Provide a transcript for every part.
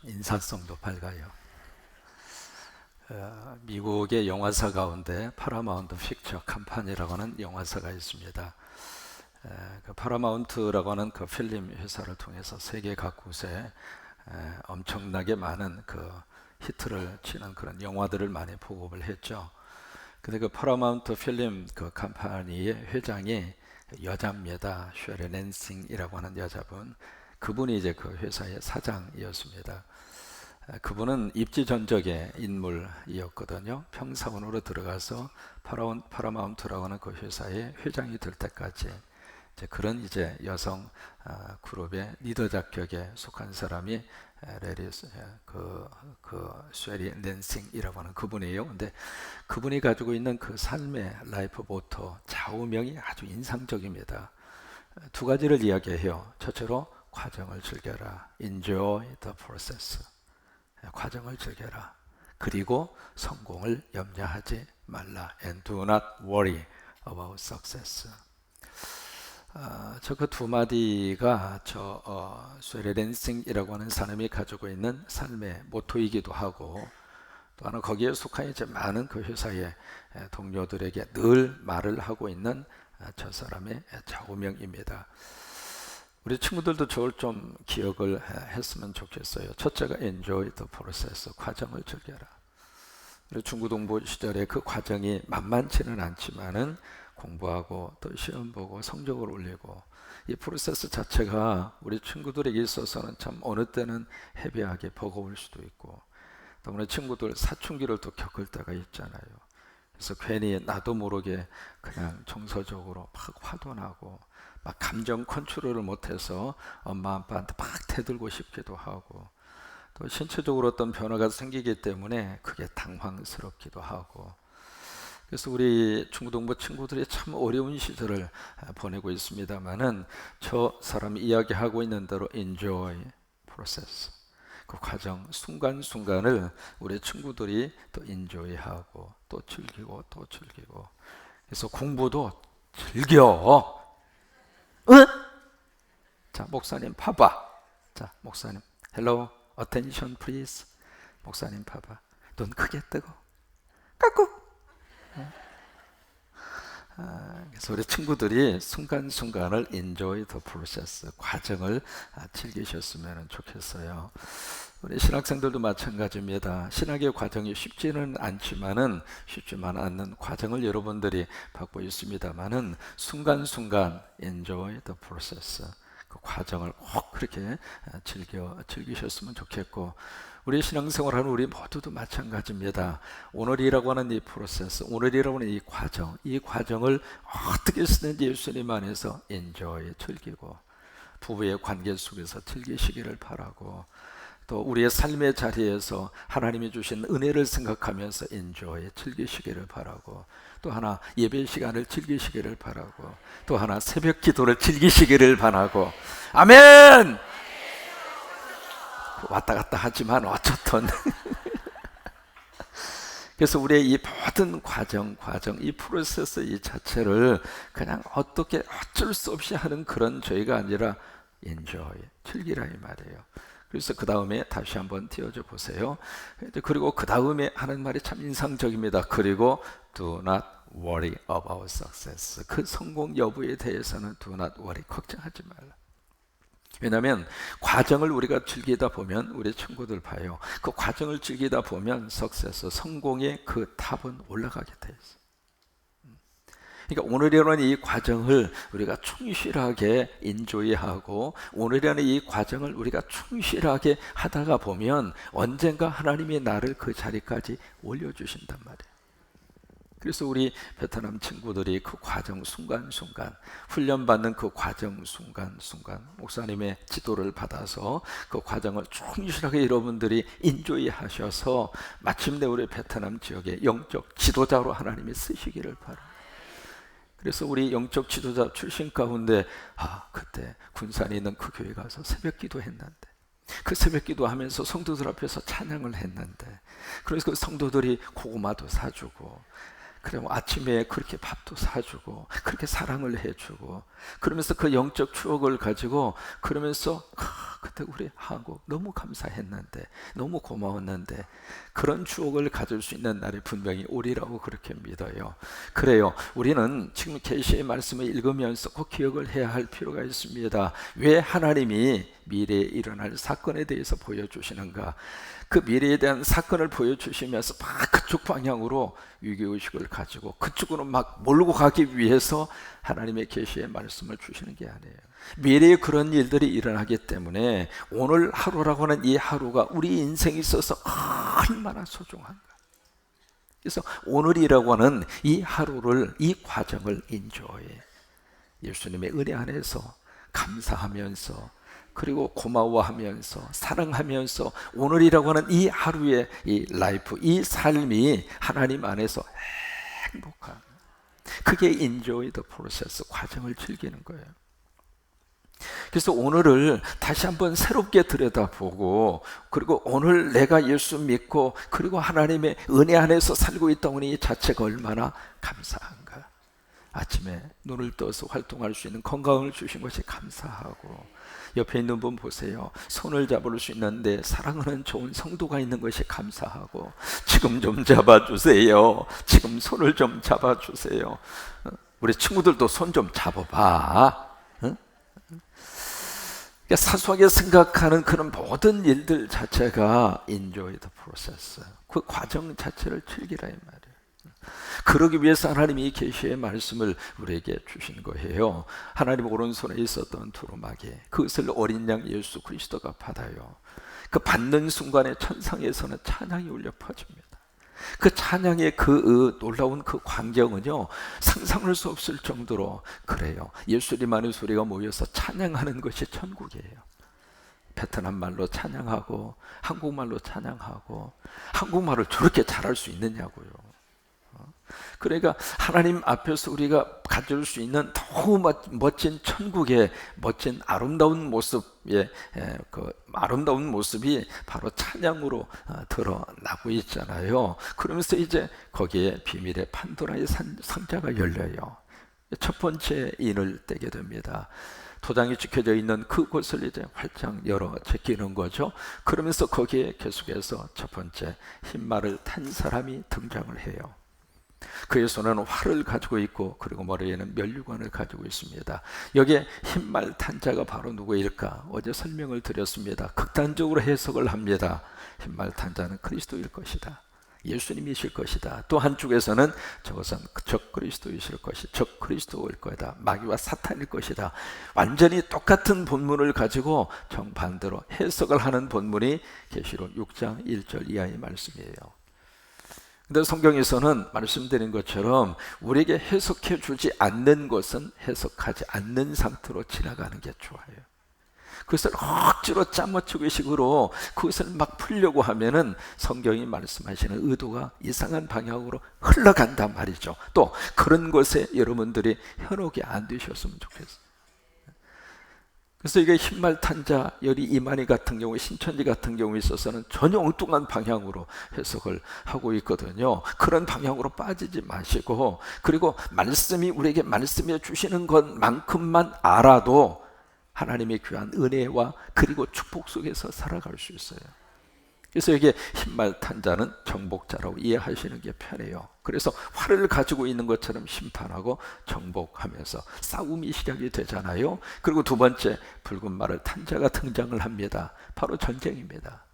인사성도 밝아요. 미국의 영화사 가운데 파라마운트 픽처 컴퍼니라고 하는 영화사가 있습니다. 그 파라마운트라고 하는 그 필름 회사를 통해서 세계 각곳에 엄청나게 많은 그 히트를 치는 그런 영화들을 많이 보급을 했죠. 근데 그 파라마운트 필름 그 컴퍼니의 회장이 여자입니다. 쉐리 랜싱이라고 하는 여자분. 그분이 이제 그 회사의 사장이었습니다. 그분은 입지전적의 인물이었거든요. 평사원으로 들어가서 파라마운트라고 하는 그 회사의 회장이 될 때까지 그런 여성 그룹의 리더 자격에 속한 사람이 레리스 쉐리 랜싱이라고 하는 그분이에요. 근데 그분이 가지고 있는 그 삶의 라이프 모토 좌우명이 아주 인상적입니다. 두 가지를 이야기해요. 첫째로 과정을 즐겨라. Enjoy the process. 과정을 즐겨라. 그리고 성공을 염려하지 말라. And do not worry about success. 저 그 두 마디가 쉐리 랜싱이라고 하는 사람이 가지고 있는 삶의 모토이기도 하고, 또 하나 거기에 속한 이제 많은 그 회사의 동료들에게 늘 말을 하고 있는 저 사람의 좌우명입니다. 우리 친구들도 저걸 좀 기억을 했으면 좋겠어요. 첫째가 enjoy the process, 과정을 즐겨라. 우리 중고등부 시절에 그 과정이 만만치는 않지만은 공부하고 또 시험 보고 성적을 올리고, 이 프로세스 자체가 우리 친구들에게 있어서는 참 어느 때는 헤비하게 버거울 수도 있고, 또 우리 친구들 사춘기를 또 겪을 때가 있잖아요. 그래서 괜히 나도 모르게 그냥 정서적으로 막 화도 나고 막 감정 컨트롤을 못해서 엄마 아빠한테 막 대들고 싶기도 하고, 또 신체적으로 어떤 변화가 생기기 때문에 그게 당황스럽기도 하고, 그래서 우리 중고등부 친구들이 참 어려운 시절을 보내고 있습니다만은, 저 사람이 이야기하고 있는 대로 enjoy process, 그 과정 순간순간을 우리 친구들이 또 enjoy하고 또 즐기고 또 즐기고, 그래서 공부도 즐겨. 응? 자, 목사님 봐봐. 자, 목사님 hello attention please. 목사님 봐봐. 눈 크게 뜨고 깎고. 그래서 우리 친구들이 순간순간을 enjoy the process, 과정을 즐기셨으면 좋겠어요. 우리 신학생들도 마찬가지입니다. 신학의 과정이 쉽지는 쉽지만 않는 과정을 여러분들이 받고 있습니다만은, 순간순간 enjoy the process, 그 과정을 꼭 그렇게 즐기셨으면 좋겠고, 우리 신앙생활하는 우리 모두도 마찬가지입니다. 오늘이라고 하는 이 프로세스, 오늘이라고 하는 이 과정을 어떻게 쓰는지 예수님 안에서 enjoy, 즐기고, 부부의 관계 속에서 즐기시기를 바라고, 또 우리의 삶의 자리에서 하나님이 주신 은혜를 생각하면서 enjoy, 즐기시기를 바라고, 또 하나 예배 시간을 즐기시기를 바라고, 또 하나 새벽 기도를 즐기시기를 바라고. 아멘! 왔다 갔다 하지만 어쨌든 그래서 우리의 이 모든 과정, 이 프로세스 이 자체를 그냥 어쩔 수 없이 하는 그런 죄가 아니라 enjoy, 즐기라 이 말이에요. 그래서 그 다음에 다시 한번 띄워줘 보세요. 그리고 그 다음에 하는 말이 참 인상적입니다. 그리고 do not worry about success, 그 성공 여부에 대해서는 do not worry, 걱정하지 말라. 왜냐하면 과정을 우리가 즐기다 보면, 우리 친구들 봐요, 그 과정을 즐기다 보면 석세스, 성공의 그 탑은 올라가게 돼 있어요. 그러니까 오늘이라는 이 과정을 우리가 충실하게 인조이하고, 오늘이라는 이 과정을 우리가 충실하게 하다가 보면 언젠가 하나님이 나를 그 자리까지 올려주신단 말이에요. 그래서 우리 베트남 친구들이 그 과정 순간순간, 훈련받는 그 과정 순간순간, 목사님의 지도를 받아서 그 과정을 충실하게 여러분들이 인조이 하셔서 마침내 우리 베트남 지역의 영적 지도자로 하나님이 쓰시기를 바랍니다. 그래서 우리 영적 지도자 출신 가운데 그때 군산에 있는 그 교회 가서 새벽 기도했는데, 그 새벽 기도하면서 성도들 앞에서 찬양을 했는데, 그래서 그 성도들이 고구마도 사주고, 그래 아침에 그렇게 밥도 사주고 그렇게 사랑을 해주고, 그러면서 그 영적 추억을 가지고 그러면서 그때 그때 우리 한국 너무 감사했는데, 너무 고마웠는데, 그런 추억을 가질 수 있는 날이 분명히 오리라고 그렇게 믿어요. 그래요, 우리는 지금 계시의 말씀을 읽으면서 꼭 기억을 해야 할 필요가 있습니다. 왜 하나님이 미래에 일어날 사건에 대해서 보여주시는가? 그 미래에 대한 사건을 보여주시면서 막 그쪽 방향으로 위기의식을 가지고 그쪽으로 막 몰고 가기 위해서 하나님의 계시의 말씀을 주시는 게 아니에요. 미래에 그런 일들이 일어나기 때문에 오늘 하루라고 하는 이 하루가 우리 인생에 있어서 얼마나 소중한가. 그래서 오늘이라고 하는 이 하루를, 이 과정을 인조해 예수님의 은혜 안에서 감사하면서, 그리고 고마워하면서, 사랑하면서 오늘이라고 하는 이 하루의 이 라이프, 이 삶이 하나님 안에서 행복한, 그게 enjoy the process, 과정을 즐기는 거예요. 그래서 오늘을 다시 한번 새롭게 들여다보고, 그리고 오늘 내가 예수 믿고 그리고 하나님의 은혜 안에서 살고 있다는 이 자체가 얼마나 감사한가. 아침에 눈을 떠서 활동할 수 있는 건강을 주신 것이 감사하고, 옆에 있는 분 보세요. 손을 잡을 수 있는데 사랑하는 좋은 성도가 있는 것이 감사하고, 지금 좀 잡아주세요. 지금 손을 좀 잡아주세요. 우리 친구들도 손 좀 잡아봐. 응? 그러니까 사소하게 생각하는 그런 모든 일들 자체가 enjoy the process, 그 과정 자체를 즐기라 이 말이에요. 그러기 위해서 하나님이 이 계시의 말씀을 우리에게 주신 거예요. 하나님 오른손에 있었던 두루마기, 그것을 어린 양 예수 그리스도가 받아요. 그 받는 순간에 천상에서는 찬양이 울려 퍼집니다. 그 찬양의 그 놀라운 그 광경은요, 상상할 수 없을 정도로 그래요. 예수님만의 소리가 모여서 찬양하는 것이 천국이에요. 베트남 말로 찬양하고 한국말로 찬양하고, 한국말을 저렇게 잘할 수 있느냐고요. 그러니까 하나님 앞에서 우리가 가질 수 있는 너무 멋진 천국의 멋진 아름다운 모습의 그 아름다운 모습이 바로 찬양으로 드러나고 있잖아요. 그러면서 이제 거기에 비밀의 판도라의 상자가 열려요. 첫 번째 인을 떼게 됩니다. 도장이 찍혀져 있는 그곳을 이제 활짝 열어 제끼는 거죠. 그러면서 거기에 계속해서 첫 번째 흰말을 탄 사람이 등장을 해요. 그의 손에는 활을 가지고 있고, 그리고 머리에는 면류관을 가지고 있습니다. 여기에 흰말 탄 자가 바로 누구일까? 어제 설명을 드렸습니다. 극단적으로 해석을 합니다. 흰말 탄 자는 그리스도일 것이다, 예수님이실 것이다. 또 한쪽에서는 저것은 적 그리스도이실 것이, 적 그리스도일 거다, 마귀와 사탄일 것이다. 완전히 똑같은 본문을 가지고 정반대로 해석을 하는 본문이 계시록 6장 1절 이하의 말씀이에요. 근데 성경에서는 말씀드린 것처럼 우리에게 해석해 주지 않는 것은 해석하지 않는 상태로 지나가는 게 좋아요. 그것을 억지로 짜맞추기 식으로 그것을 막 풀려고 하면은 성경이 말씀하시는 의도가 이상한 방향으로 흘러간단 말이죠. 또 그런 것에 여러분들이 현혹이 안 되셨으면 좋겠어요. 그래서 이게 흰말 탄자, 여리 이만희 같은 경우, 신천지 같은 경우에 있어서는 전혀 엉뚱한 방향으로 해석을 하고 있거든요. 그런 방향으로 빠지지 마시고, 그리고 말씀이 우리에게 말씀해 주시는 것만큼만 알아도 하나님의 귀한 은혜와 그리고 축복 속에서 살아갈 수 있어요. 그래서 이게 흰말 탄 자는 정복자라고 이해하시는 게 편해요. 그래서 활을 가지고 있는 것처럼 심판하고 정복하면서 싸움이 시작이 되잖아요. 그리고 두 번째 붉은 말을 탄 자가 등장을 합니다. 바로 전쟁입니다.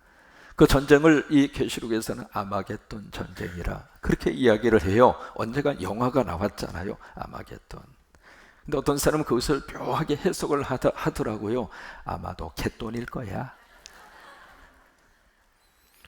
그 전쟁을 이 계시록에서는 아마겟돈 전쟁이라 그렇게 이야기를 해요. 언제가 영화가 나왔잖아요, 아마겟돈. 근데 어떤 사람은 그것을 묘하게 해석을 하더라고요. 아마도 갯돈일 거야.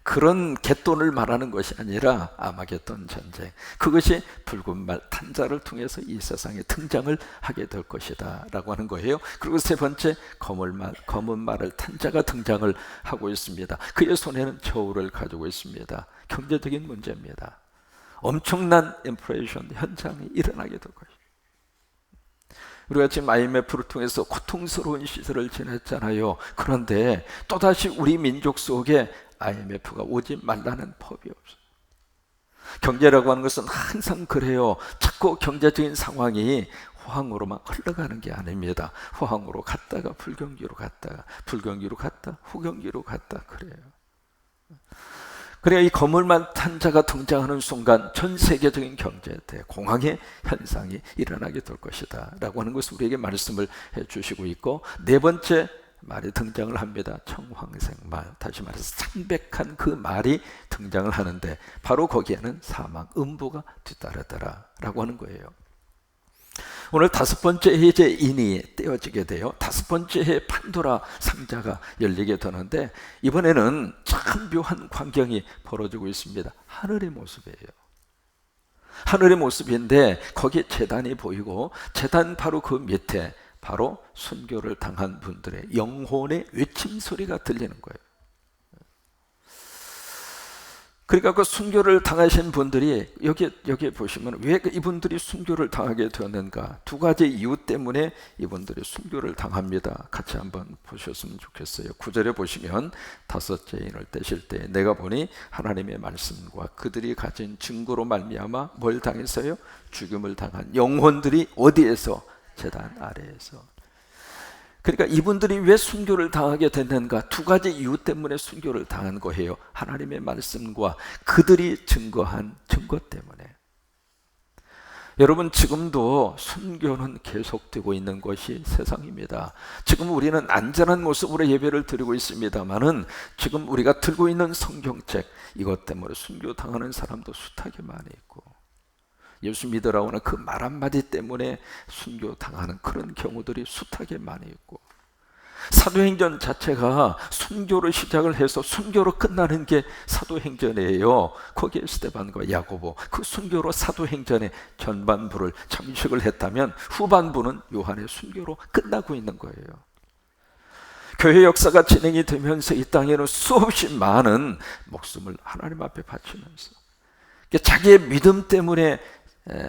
그런 갯돈을 말하는 것이 아니라 아마겟돈 전쟁, 그것이 붉은 말 탄자를 통해서 이 세상에 등장을 하게 될 것이다 라고 하는 거예요. 그리고 세 번째 검은 말을 탄자가 등장을 하고 있습니다. 그의 손에는 저울을 가지고 있습니다. 경제적인 문제입니다. 엄청난 인플레이션 현상이 일어나게 될 것이죠. 우리가 지금 IMF를 통해서 고통스러운 시절을 지냈잖아요. 그런데 또다시 우리 민족 속에 IMF가 오지 말라는 법이 없어요. 경제라고 하는 것은 항상 그래요. 자꾸 경제적인 상황이 호황으로만 흘러가는 게 아닙니다. 호황으로 갔다가 불경기로 갔다가 불경기로 갔다 후경기로 갔다 그래요. 그래야 이 거물만 탄 자가 등장하는 순간 전 세계적인 경제 대공황의 현상이 일어나게 될 것이다 라고 하는 것을 우리에게 말씀을 해주시고 있고, 네 번째 말이 등장을 합니다. 청황생말, 다시 말해서 창백한 그 말이 등장을 하는데 바로 거기에는 사망, 음부가 뒤따르더라 라고 하는 거예요. 오늘 다섯 번째 해 이제 인이 떼어지게 돼요. 다섯 번째 해 판도라 상자가 열리게 되는데 이번에는 참 묘한 광경이 벌어지고 있습니다. 하늘의 모습이에요. 하늘의 모습인데 거기에 제단이 보이고, 제단 바로 그 밑에 바로 순교를 당한 분들의 영혼의 외침 소리가 들리는 거예요. 그러니까 그 순교를 당하신 분들이 여기에 보시면 왜 이분들이 순교를 당하게 되었는가, 두 가지 이유 때문에 이분들이 순교를 당합니다. 같이 한번 보셨으면 좋겠어요. 9절에 보시면 다섯째 인을 떼실 때 내가 보니 하나님의 말씀과 그들이 가진 증거로 말미암아 뭘 당했어요? 죽임을 당한 영혼들이 어디에서? 제단 아래에서. 그러니까 이분들이 왜 순교를 당하게 됐는가? 두 가지 이유 때문에 순교를 당한 거예요. 하나님의 말씀과 그들이 증거한 증거 때문에. 여러분, 지금도 순교는 계속되고 있는 것이 세상입니다. 지금 우리는 안전한 모습으로 예배를 드리고 있습니다만은 지금 우리가 들고 있는 성경책, 이것 때문에 순교 당하는 사람도 숱하게 많이 있고, 예수 믿으라고 하는 그 말 한마디 때문에 순교 당하는 그런 경우들이 숱하게 많이 있고, 사도행전 자체가 순교로 시작을 해서 순교로 끝나는 게 사도행전이에요. 거기에 스데반과 야고보, 그 순교로 사도행전의 전반부를 잠식을 했다면 후반부는 요한의 순교로 끝나고 있는 거예요. 교회 역사가 진행이 되면서 이 땅에는 수없이 많은 목숨을 하나님 앞에 바치면서 자기의 믿음 때문에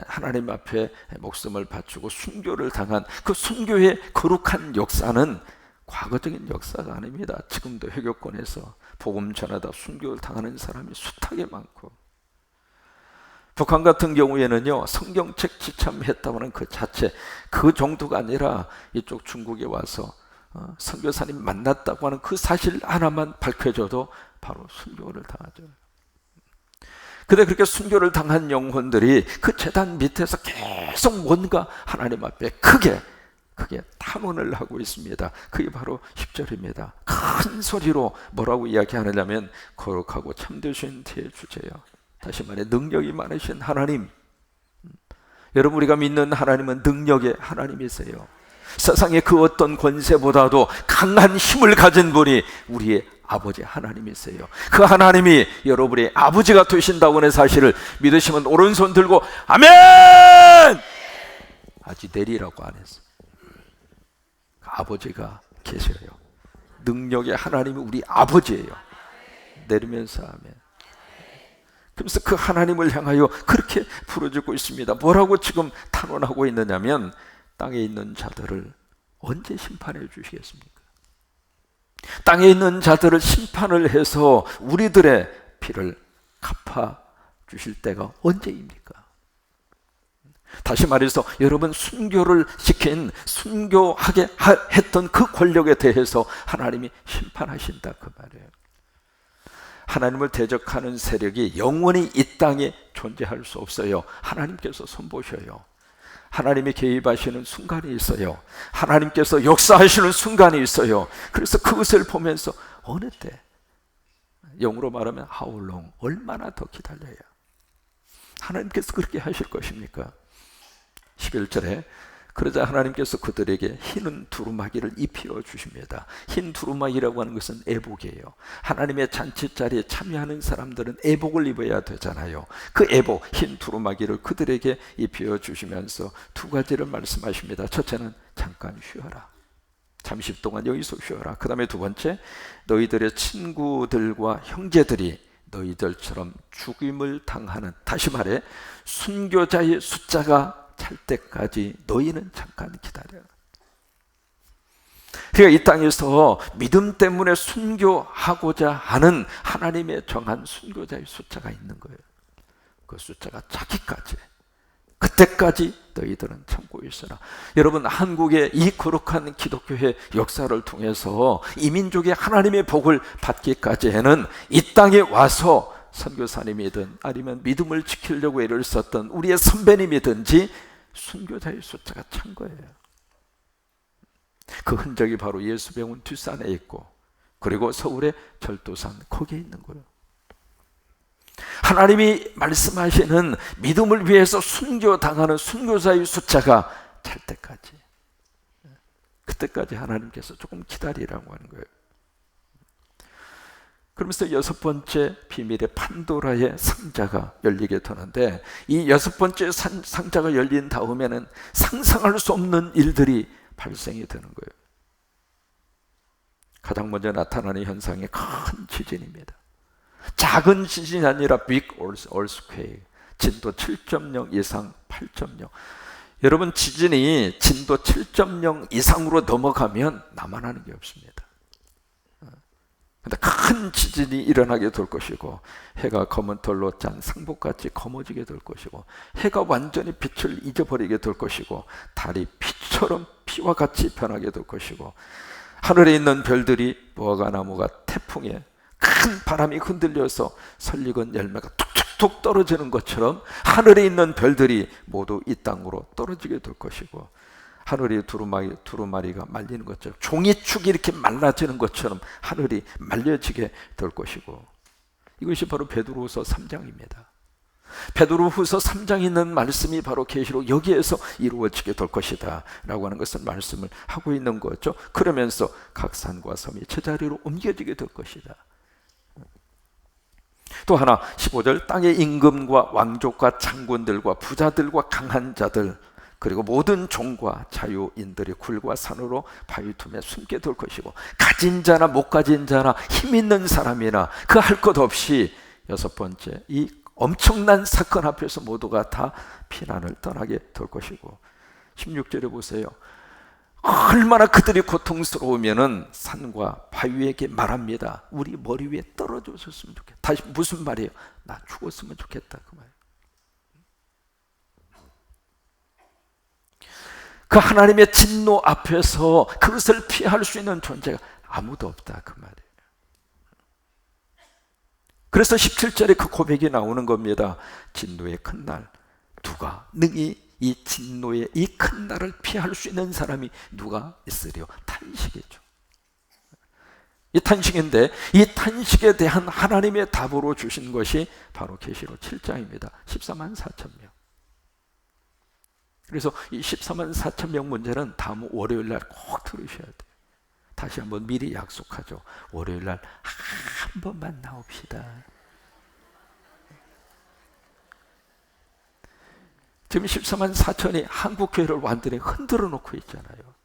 하나님 앞에 목숨을 바치고 순교를 당한 그 순교의 거룩한 역사는 과거적인 역사가 아닙니다. 지금도 회교권에서 복음 전하다 순교를 당하는 사람이 숱하게 많고, 북한 같은 경우에는요, 성경책 지참했다고 하는 그 자체, 그 정도가 아니라 이쪽 중국에 와서 선교사님 만났다고 하는 그 사실 하나만 밝혀져도 바로 순교를 당하죠. 근데 그렇게 순교를 당한 영혼들이 그 제단 밑에서 계속 뭔가 하나님 앞에 크게 탄원을 하고 있습니다. 그게 바로 10절입니다. 큰 소리로 뭐라고 이야기하느냐면 거룩하고 참되신 대의 주제여, 다시 말해 능력이 많으신 하나님. 여러분, 우리가 믿는 하나님은 능력의 하나님이세요. 세상의 그 어떤 권세보다도 강한 힘을 가진 분이 우리의 아버지 하나님이세요. 그 하나님이 여러분의 아버지가 되신다고 하는 사실을 믿으시면 오른손 들고 아멘! 아직 내리라고 안 했어. 아버지가 계셔요. 능력의 하나님이 우리 아버지예요. 내리면서 아멘. 그래서 그 하나님을 향하여 그렇게 부르짖고 있습니다. 뭐라고 지금 탄원하고 있느냐면, 땅에 있는 자들을 언제 심판해 주시겠습니까? 땅에 있는 자들을 심판을 해서 우리들의 피를 갚아 주실 때가 언제입니까? 다시 말해서 여러분, 순교를 시킨, 순교하게 했던 그 권력에 대해서 하나님이 심판하신다 그 말이에요. 하나님을 대적하는 세력이 영원히 이 땅에 존재할 수 없어요. 하나님께서 손보셔요. 하나님이 개입하시는 순간이 있어요. 하나님께서 역사하시는 순간이 있어요. 그래서 그것을 보면서 어느 때, 영어로 말하면 how long, 얼마나 더 기다려야 하나님께서 그렇게 하실 것입니까? 11절에 그러자 하나님께서 그들에게 흰 두루마기를 입혀 주십니다. 흰 두루마기라고 하는 것은 애복이에요. 하나님의 잔치 자리에 참여하는 사람들은 애복을 입어야 되잖아요. 그 애복, 흰 두루마기를 그들에게 입혀 주시면서 두 가지를 말씀하십니다. 첫째는 잠깐 쉬어라. 잠시 동안 여기서 쉬어라. 그 다음에 두 번째, 너희들의 친구들과 형제들이 너희들처럼 죽임을 당하는, 다시 말해 순교자의 숫자가 찰 때까지 너희는 잠깐 기다려. 그러니까 이 땅에서 믿음 때문에 순교하고자 하는 하나님의 정한 순교자의 숫자가 있는 거예요. 그 숫자가 차기까지 그때까지 너희들은 참고 있어라. 여러분, 한국의 이 거룩한 기독교의 역사를 통해서 이민족이 하나님의 복을 받기까지에는 이 땅에 와서 선교사님이든 아니면 믿음을 지키려고 애를 썼던 우리의 선배님이든지 순교자의 숫자가 찬 거예요. 그 흔적이 바로 예수병원 뒷산에 있고, 그리고 서울의 절도산 거기에 있는 거예요. 하나님이 말씀하시는 믿음을 위해서 순교당하는 순교자의 숫자가 찰 때까지, 그때까지 하나님께서 조금 기다리라고 하는 거예요. 그러면서 여섯 번째 비밀의 판도라의 상자가 열리게 되는데, 이 여섯 번째 상자가 열린 다음에는 상상할 수 없는 일들이 발생이 되는 거예요. 가장 먼저 나타나는 현상이 큰 지진입니다. 작은 지진이 아니라 빅 earthquake, 진도 7.0 이상 8.0. 여러분, 지진이 진도 7.0 이상으로 넘어가면 나만 하는 게 없습니다. 근데 큰 지진이 일어나게 될 것이고, 해가 검은 털로 짠 상복같이 검어지게 될 것이고, 해가 완전히 빛을 잊어버리게 될 것이고, 달이 피처럼 피와 같이 변하게 될 것이고, 하늘에 있는 별들이 무화과 나무가 태풍에 큰 바람이 흔들려서 설익은 열매가 툭툭툭 떨어지는 것처럼 하늘에 있는 별들이 모두 이 땅으로 떨어지게 될 것이고, 하늘이 두루마리가 말리는 것처럼, 종이축이 이렇게 말라지는 것처럼 하늘이 말려지게 될 것이고, 이것이 바로 베드로후서 3장입니다. 베드로후서 3장에 있는 말씀이 바로 계시록 여기에서 이루어지게 될 것이다 라고 하는 것은 말씀을 하고 있는 거죠. 그러면서 각 산과 섬이 제자리로 옮겨지게 될 것이다. 또 하나 15절, 땅의 임금과 왕족과 장군들과 부자들과 강한 자들, 그리고 모든 종과 자유인들이 굴과 산으로 바위 틈에 숨게 될 것이고, 가진 자나 못 가진 자나 힘 있는 사람이나 그 할 것 없이 여섯 번째 이 엄청난 사건 앞에서 모두가 다 피난을 떠나게 될 것이고, 16절에 보세요. 얼마나 그들이 고통스러우면은 산과 바위에게 말합니다. 우리 머리 위에 떨어져 줬으면 좋겠다. 다시 무슨 말이에요? 나 죽었으면 좋겠다, 그 말. 그 하나님의 진노 앞에서 그것을 피할 수 있는 존재가 아무도 없다, 그 말이에요. 그래서 17절에 그 고백이 나오는 겁니다. 진노의 큰 날, 누가 능히 이 진노의 이 큰 날을 피할 수 있는 사람이 누가 있으리요? 탄식이죠. 이 탄식인데, 이 탄식에 대한 하나님의 답으로 주신 것이 바로 계시록 7장입니다. 14만 4천 명. 그래서 이 14만 4천 명 문제는 다음 월요일 날 꼭 들으셔야 돼요. 다시 한번 미리 약속하죠. 월요일 날 한 번만 나옵시다. 지금 14만 4천이 한국교회를 완전히 흔들어 놓고 있잖아요.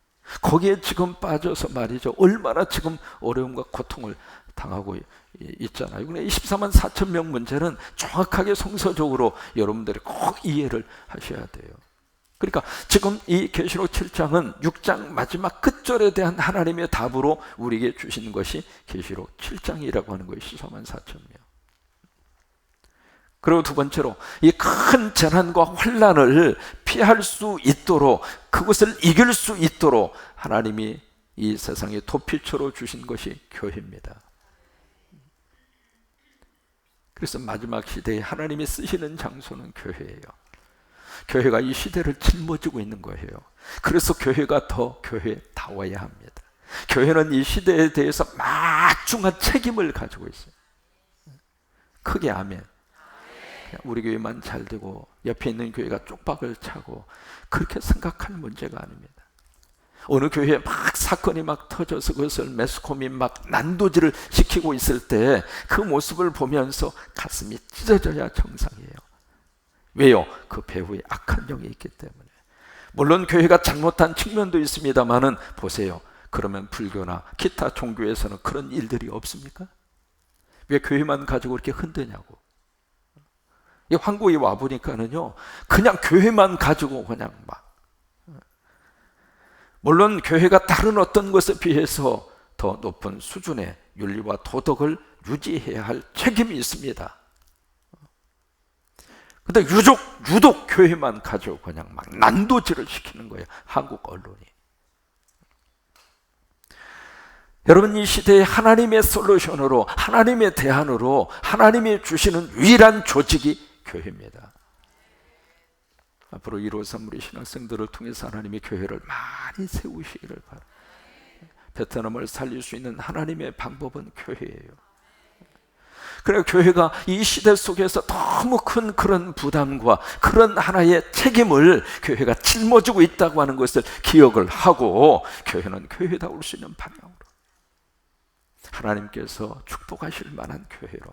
거기에 지금 빠져서 말이죠, 얼마나 지금 어려움과 고통을 당하고 있잖아요. 근데 이 14만 4천 명 문제는 정확하게 성서적으로 여러분들이 꼭 이해를 하셔야 돼요. 그러니까 지금 이 계시록 7장은 6장 마지막 끝절에 대한 하나님의 답으로 우리에게 주시는 것이 계시록 7장이라고 하는 것이 14만 4천 명. 그리고 두 번째로 이 큰 재난과 환난을 피할 수 있도록, 그것을 이길 수 있도록 하나님이 이 세상에 도피처로 주신 것이 교회입니다. 그래서 마지막 시대에 하나님이 쓰시는 장소는 교회예요. 교회가 이 시대를 짊어지고 있는 거예요. 그래서 교회가 더 교회다워야 합니다. 교회는 이 시대에 대해서 막중한 책임을 가지고 있어요. 크게 아멘. 우리 교회만 잘 되고 옆에 있는 교회가 쪽박을 차고 그렇게 생각할 문제가 아닙니다. 어느 교회에 막 사건이 막 터져서 그것을 매스컴이 막 난도질을 시키고 있을 때 그 모습을 보면서 가슴이 찢어져야 정상이에요. 왜요? 그 배후에 악한 영이 있기 때문에. 물론 교회가 잘못한 측면도 있습니다만은 보세요. 그러면 불교나 기타 종교에서는 그런 일들이 없습니까? 왜 교회만 가지고 이렇게 흔드냐고. 이 한국에 와보니까는요, 그냥 교회만 가지고 그냥 막. 물론 교회가 다른 어떤 것에 비해서 더 높은 수준의 윤리와 도덕을 유지해야 할 책임이 있습니다. 근데 유독 교회만 가지고 그냥 막 난도질을 시키는 거예요, 한국 언론이. 여러분, 이 시대에 하나님의 솔루션으로, 하나님의 대안으로 하나님이 주시는 유일한 조직이 교회입니다. 앞으로 153 우리 신학생들을 통해서 하나님의 교회를 많이 세우시기를 바랍니다. 베트남을 살릴 수 있는 하나님의 방법은 교회예요. 그래서 교회가 이 시대 속에서 너무 큰 그런 부담과 그런 하나의 책임을 교회가 짊어지고 있다고 하는 것을 기억을 하고, 교회는 교회다울 수 있는 방향으로, 하나님께서 축복하실 만한 교회로,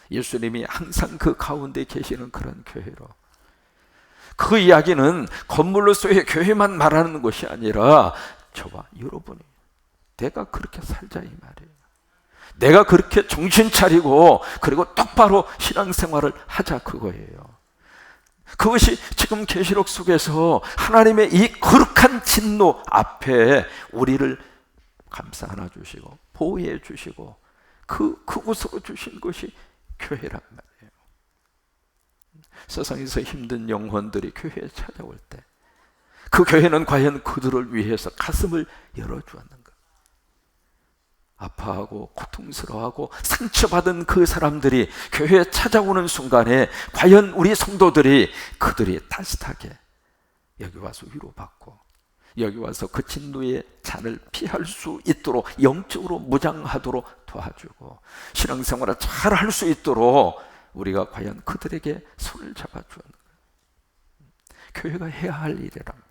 예수님이 항상 그 가운데 계시는 그런 교회로. 그 이야기는 건물로서의 교회만 말하는 것이 아니라 저와 여러분이 내가 그렇게 살자 이 말이에요. 내가 그렇게 정신 차리고 그리고 똑바로 신앙생활을 하자, 그거예요. 그것이 지금 계시록 속에서 하나님의 이 거룩한 진노 앞에 우리를 감싸 안아 주시고 보호해 주시고 그곳으로 주신 것이 교회란 말이에요. 세상에서 힘든 영혼들이 교회에 찾아올 때 그 교회는 과연 그들을 위해서 가슴을 열어주었는가? 아파하고 고통스러워하고 상처받은 그 사람들이 교회에 찾아오는 순간에 과연 우리 성도들이 그들이 따뜻하게 여기 와서 위로받고 여기 와서 그 진노의 잔을 피할 수 있도록 영적으로 무장하도록 도와주고 신앙생활을 잘 할 수 있도록 우리가 과연 그들에게 손을 잡아주는 거예요. 교회가 해야 할 일이란 말이에요.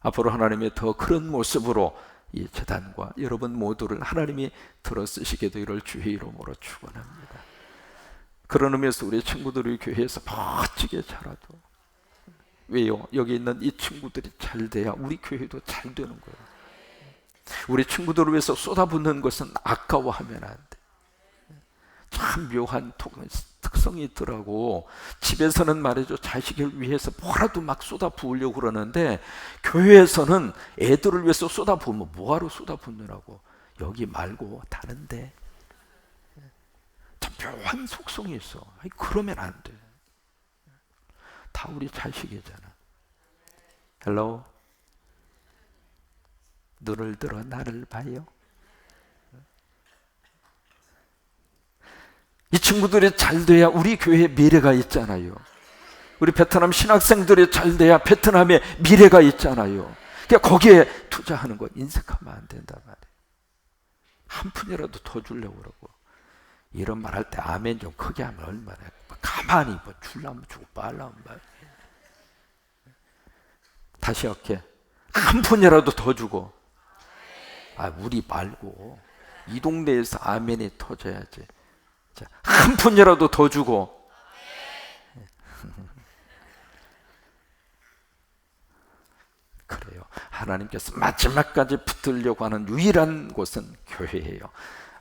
앞으로 하나님의 더 그런 모습으로 이 재단과 여러분 모두를 하나님이 들어쓰시게 되기를 주의 이름으로 축원합니다. 그런 의미에서 우리 친구들이 교회에서 멋지게 자라도, 왜요? 여기 있는 이 친구들이 잘 돼야 우리 교회도 잘 되는 거예요. 우리 친구들을 위해서 쏟아붓는 것은 아까워하면 안 돼. 참 묘한 특성이 있더라고. 집에서는 말이죠, 자식을 위해서 뭐라도 막 쏟아부으려고 그러는데 교회에서는 애들을 위해서 쏟아부으면 뭐하러 쏟아붓느라고, 여기 말고 다른데. 참 묘한 속성이 있어. 아니, 그러면 안 돼. 다 우리 자식이잖아. 헬로, 눈을 들어 나를 봐요. 이 친구들이 잘 돼야 우리 교회에 미래가 있잖아요. 우리 베트남 신학생들이 잘 돼야 베트남에 미래가 있잖아요. 그러니까 거기에 투자하는 거 인색하면 안 된단 말이에요. 한 푼이라도 더 주려고 그러고, 이런 말 할 때 아멘 좀 크게 하면 얼마나, 가만히 뭐 주려면 주고 말라면 말. 다시 할게. 한 푼이라도 더 주고. 우리 말고 이 동네에서 아멘이 터져야지. 자, 한 푼이라도 더 주고. 그래요. 하나님께서 마지막까지 붙들려고 하는 유일한 곳은 교회예요.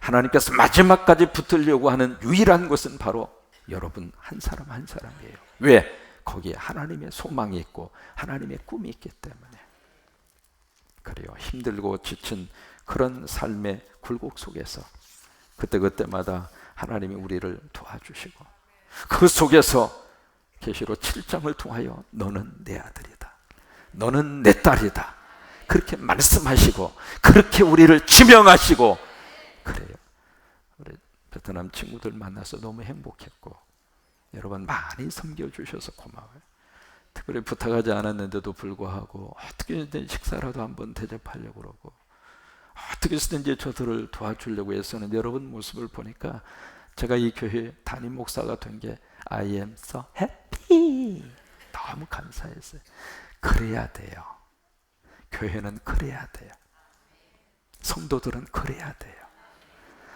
하나님께서 마지막까지 붙들려고 하는 유일한 곳은 바로 여러분 한 사람 한 사람이에요. 왜? 거기에 하나님의 소망이 있고 하나님의 꿈이 있기 때문에. 그래요. 힘들고 지친 그런 삶의 굴곡 속에서 그때마다 하나님이 우리를 도와주시고, 그 속에서 계시록 7장을 통하여 너는 내 아들이다, 너는 내 딸이다, 그렇게 말씀하시고 그렇게 우리를 지명하시고. 그래요. 우리 베트남 친구들 만나서 너무 행복했고, 여러분 많이 섬겨주셔서 고마워요. 특별히 부탁하지 않았는데도 불구하고 어떻게 식사라도 한번 대접하려고 그러고, 어떻게 해서든지 저들을 도와주려고 해서는 여러분 모습을 보니까 제가 이 교회 담임 목사가 된 게 I am so happy. 너무 감사했어요. 그래야 돼요. 교회는 그래야 돼요. 성도들은 그래야 돼요.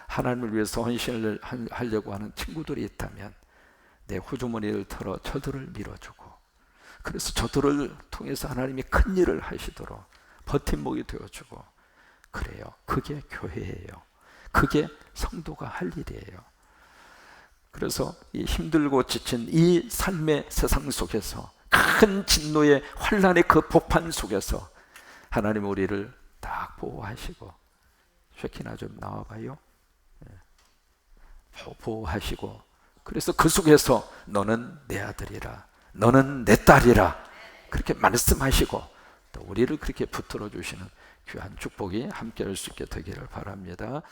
하나님을 위해서 헌신을 하려고 하는 친구들이 있다면 내 호주머니를 털어 저들을 밀어주고, 그래서 저들을 통해서 하나님이 큰 일을 하시도록 버팀목이 되어주고. 그래요. 그게 교회예요. 그게 성도가 할 일이에요. 그래서 이 힘들고 지친 이 삶의 세상 속에서, 큰 진노의 환란의 그 복판 속에서 하나님 우리를 딱 보호하시고, 쉐키나 좀 나와봐요. 보호하시고 그래서 그 속에서 너는 내 아들이라, 너는 내 딸이라 그렇게 말씀하시고 또 우리를 그렇게 붙들어 주시는 귀한 축복이 함께 할 수 있게 되기를 바랍니다.